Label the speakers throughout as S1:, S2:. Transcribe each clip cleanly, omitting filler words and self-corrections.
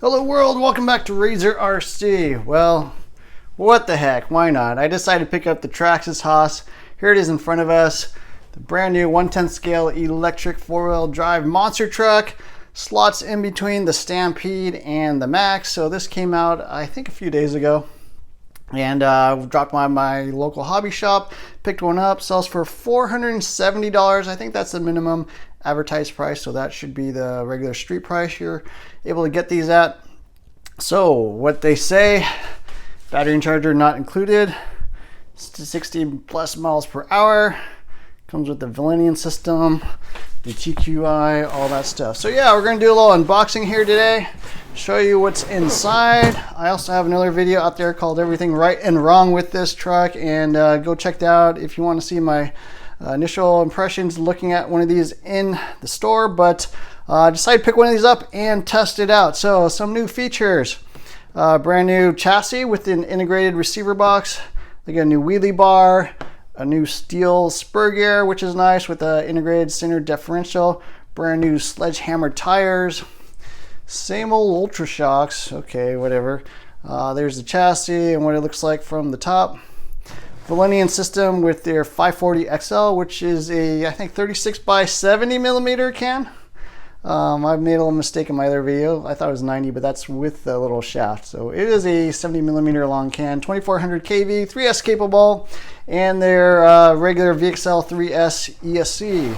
S1: Hello world, welcome back to Razor RC. Well, what the heck, why not? I decided to pick up the Traxxas Hoss. Here it is in front of us. The brand new 1/10 scale electric 4-wheel drive monster truck. Slots in between the Stampede and the Max. So this came out, I think, a few days ago. And dropped by my local hobby shop, picked one up, sells for $470. I think that's the minimum advertised price, so that should be the regular street price you're able to get these at. So what they say, battery and charger not included, 60 plus miles per hour, comes with the Valenian system, the TQI, all that stuff. So yeah, we're gonna do a little unboxing here today, show you what's inside. I also have another video out there called Everything Right and Wrong with this truck, and go check that out if you want to see my initial impressions looking at one of these in the store. But I decided to pick one of these up and test it out. So some new features, brand new chassis with an integrated receiver box. They got a new wheelie bar, a new steel spur gear, which is nice, with an integrated center differential, brand new sledgehammer tires, same old Ultra Shocks, okay, whatever. There's the chassis and what it looks like from the top. Valenian system with their 540 XL, which is a, I think, 36 by 70 millimeter can. I've made a little mistake in my other video. I thought it was 90, but that's with the little shaft. So it is a 70 millimeter long can, 2400 kV, 3S capable, and their regular VXL 3S ESC.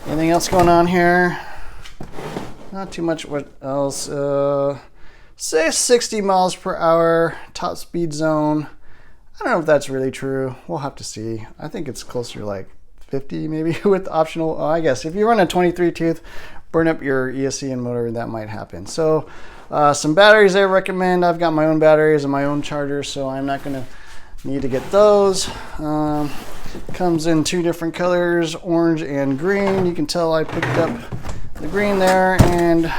S1: Anything else going on here? Not too much. What else? Say 60 miles per hour top speed zone. I don't know if that's really true. We'll have to see. I think it's closer to like 50 maybe with optional. I guess if you run a 23 tooth, burn up your ESC and motor, that might happen. So some batteries I recommend. I've got my own batteries and my own chargers, so I'm not going to need to get those. Comes in two different colors, orange and green. You can tell I picked up the green there. And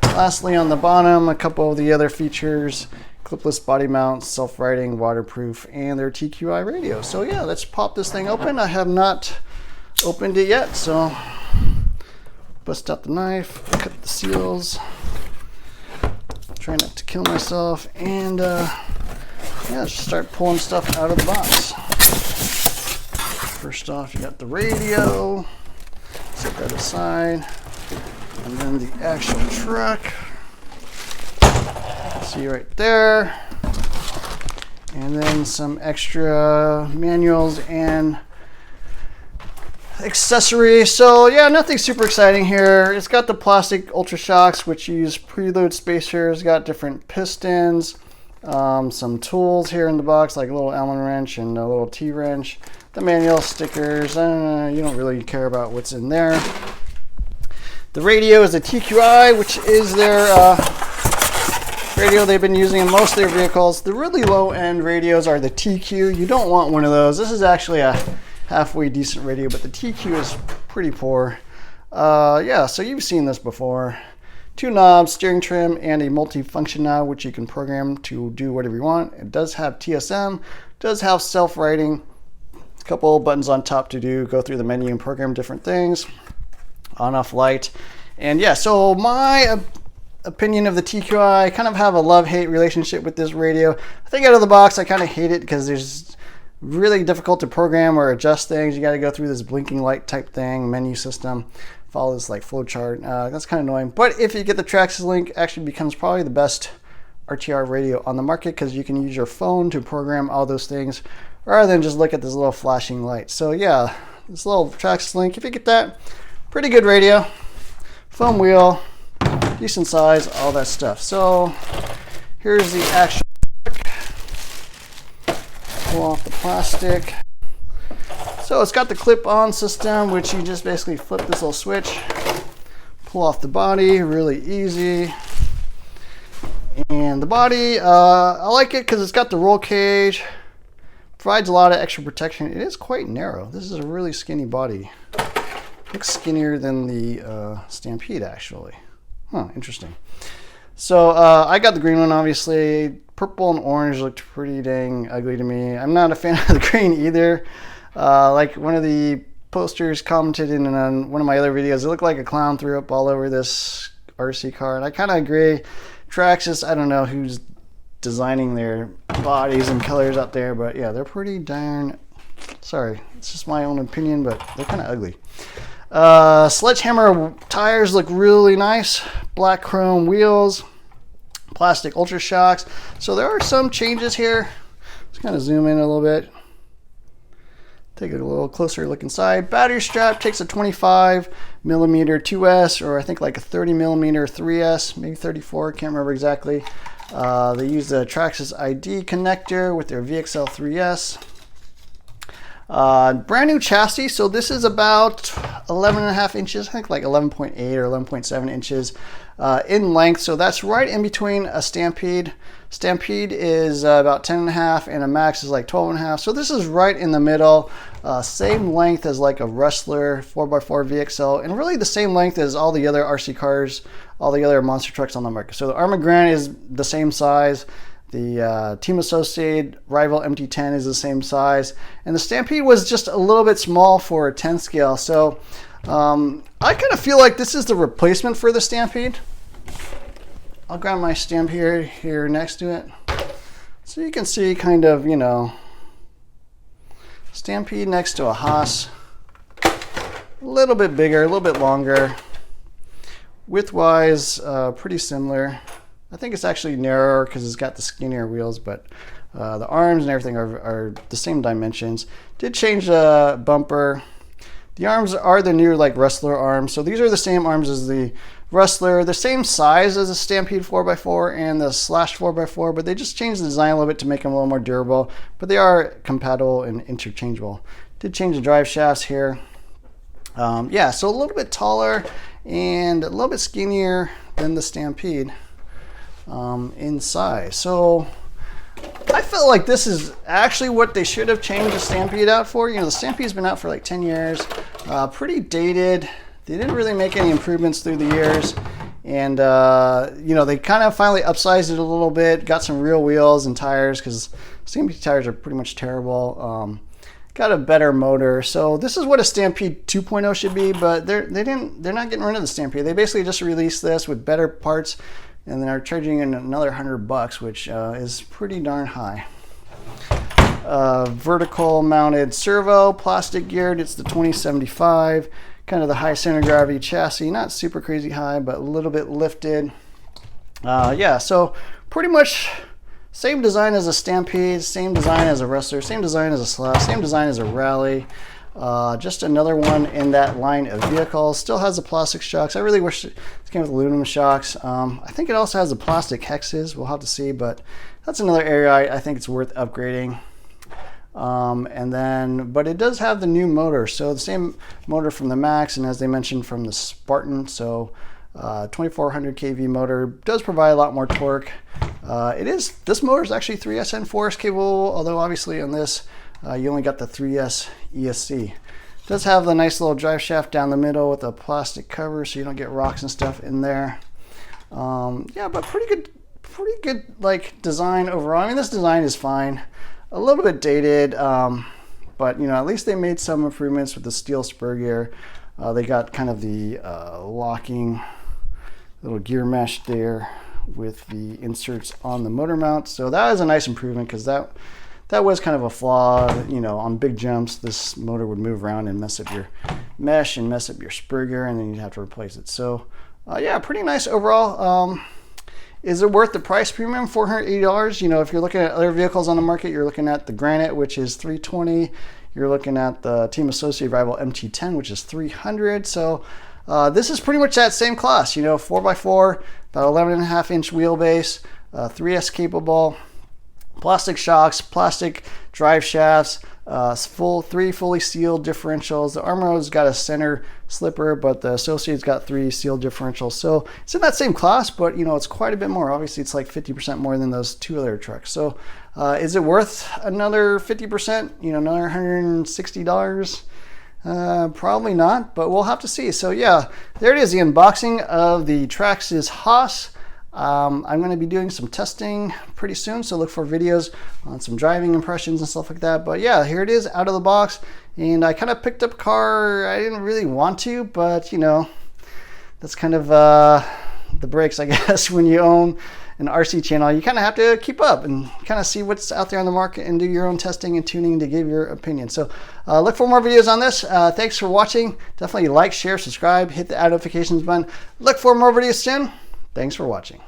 S1: lastly, on the bottom, a couple of the other features: clipless body mount, self-riding, waterproof, and their TQI radio. So yeah, let's pop this thing open. I have not opened it yet, so bust out the knife, cut the seals, try not to kill myself, and yeah, just start pulling stuff out of the box. First off, you got the radio, set that aside, and then the actual truck. See right there, and then some extra manuals and accessories. So yeah, nothing super exciting here. It's got the plastic Ultra Shocks, which use preload spacers, got different pistons, some tools here in the box, like a little Allen wrench and a little T-wrench, the manual stickers. You don't really care about what's in there. The radio is a TQI, which is their radio they've been using in most of their vehicles. The really low-end radios are the TQ. You don't want one of those. This is actually a halfway decent radio, but the TQ is pretty poor. Yeah, so you've seen this before. Two knobs, steering trim, and a multi-function knob, which you can program to do whatever you want. It does have TSM, does have self-writing, a couple buttons on top to go through the menu and program different things. On-off light. And yeah, so my opinion of the TQI, I kind of have a love-hate relationship with this radio. I think out of the box I kind of hate it because it's really difficult to program or adjust things. You got to go through this blinking light type thing, menu system, follow this like flow chart. That's kind of annoying. But if you get the Traxxas link, it actually becomes probably the best RTR radio on the market, because you can use your phone to program all those things rather than just look at this little flashing light. So yeah, this little Traxxas link, if you get that, pretty good radio, foam wheel, decent size, all that stuff. So here's the actual truck. Pull off the plastic. So it's got the clip-on system, which you just basically flip this little switch, pull off the body, really easy. And the body, I like it because it's got the roll cage, provides a lot of extra protection. It is quite narrow. This is a really skinny body. Looks skinnier than the Stampede, actually. Huh, interesting. So I got the green one, obviously. Purple and orange looked pretty dang ugly to me. I'm not a fan of the green either. Like one of the posters commented in on one of my other videos, it looked like a clown threw up all over this RC car, and I kind of agree. Traxxas, I don't know who's designing their bodies and colors out there, but yeah, they're pretty darn, sorry, it's just my own opinion, but they're kind of ugly. Sledgehammer tires look really nice. Black chrome wheels, plastic ultra shocks. So there are some changes here. Let's kind of zoom in a little bit. Take a little closer look inside. Battery strap takes a 25 millimeter 2S, or I think like a 30 millimeter 3S, maybe 34, can't remember exactly. They use the Traxxas ID connector with their VXL 3S. Brand new chassis, so this is about 11.5 inches, I think like 11.8 or 11.7 inches in length. So that's right in between a Stampede. Stampede is about 10.5 and a Max is like 12.5. So this is right in the middle. Same length as like a Wrestler 4x4 VXL, and really the same length as all the other RC cars, all the other monster trucks on the market. So the Armored Grand is the same size. The Team Associated Rival MT10 is the same size. And the Stampede was just a little bit small for a 10 scale. So I kind of feel like this is the replacement for the Stampede. I'll grab my stamp here next to it. So you can see kind of, you know, Stampede next to a Hoss. A little bit bigger, a little bit longer. Width-wise, pretty similar. I think it's actually narrower because it's got the skinnier wheels, but the arms and everything are the same dimensions. Did change the bumper. The arms are the new like Wrestler arms. So these are the same arms as the Wrestler, the same size as the Stampede 4x4 and the Slash 4x4, but they just changed the design a little bit to make them a little more durable, but they are compatible and interchangeable. Did change the drive shafts here. Yeah, so a little bit taller and a little bit skinnier than the Stampede in size. So I felt like this is actually what they should have changed the Stampede out for. You know, the Stampede's been out for like 10 years, pretty dated. They didn't really make any improvements through the years. And, you know, they kind of finally upsized it a little bit, got some real wheels and tires because Stampede tires are pretty much terrible. Got a better motor. So this is what a Stampede 2.0 should be, but they're not getting rid of the Stampede. They basically just released this with better parts, and then are charging in another $100, which is pretty darn high. Vertical mounted servo, plastic geared. It's the 2075. Kind of the high center of gravity chassis, not super crazy high, but a little bit lifted. Yeah, so pretty much same design as a Stampede, same design as a Wrestler, same design as a Slash, same design as a Rally. Just another one in that line of vehicles. Still has the plastic shocks. I really wish it came with aluminum shocks. I think it also has the plastic hexes. We'll have to see, but that's another area I think it's worth upgrading. But it does have the new motor, so the same motor from the Max, and as they mentioned from the Spartan. So 2400 kV motor does provide a lot more torque. This motor is actually 3S and 4S capable, although obviously on this you only got the 3S ESC. It does have the nice little drive shaft down the middle with a plastic cover so you don't get rocks and stuff in there. Yeah, but pretty good like design overall. I mean, this design is fine. A little bit dated, but you know, at least they made some improvements with the steel spur gear. They got kind of the locking little gear mesh there with the inserts on the motor mount. So that is a nice improvement because that was kind of a flaw. You know, on big jumps, this motor would move around and mess up your mesh and mess up your spur gear, and then you'd have to replace it. So yeah, pretty nice overall. Is it worth the price premium, $480? You know, if you're looking at other vehicles on the market, you're looking at the Granite, which is $320. You're looking at the Team Associated Rival MT10, which is $300. So this is pretty much that same class. You know, 4x4, about 11.5 inch wheelbase, 3S capable, plastic shocks, plastic drive shafts, three fully sealed differentials. The Armoro's got a center slipper, but the Associated's got 3 sealed differentials. So it's in that same class, but you know, it's quite a bit more. Obviously, it's like 50% more than those 2 other trucks. So is it worth another 50%? You know, another $160? Probably not, but we'll have to see. So yeah, there it is, the unboxing of the Traxxas Hoss. I'm going to be doing some testing pretty soon, so look for videos on some driving impressions and stuff like that. But yeah, here it is out of the box, and I kind of picked up a car I didn't really want to, but you know, that's kind of the brakes, I guess, when you own an RC channel. You kind of have to keep up and kind of see what's out there on the market and do your own testing and tuning to give your opinion. So look for more videos on this. Thanks for watching. Definitely like, share, subscribe, hit the notifications button. Look for more videos soon. Thanks for watching.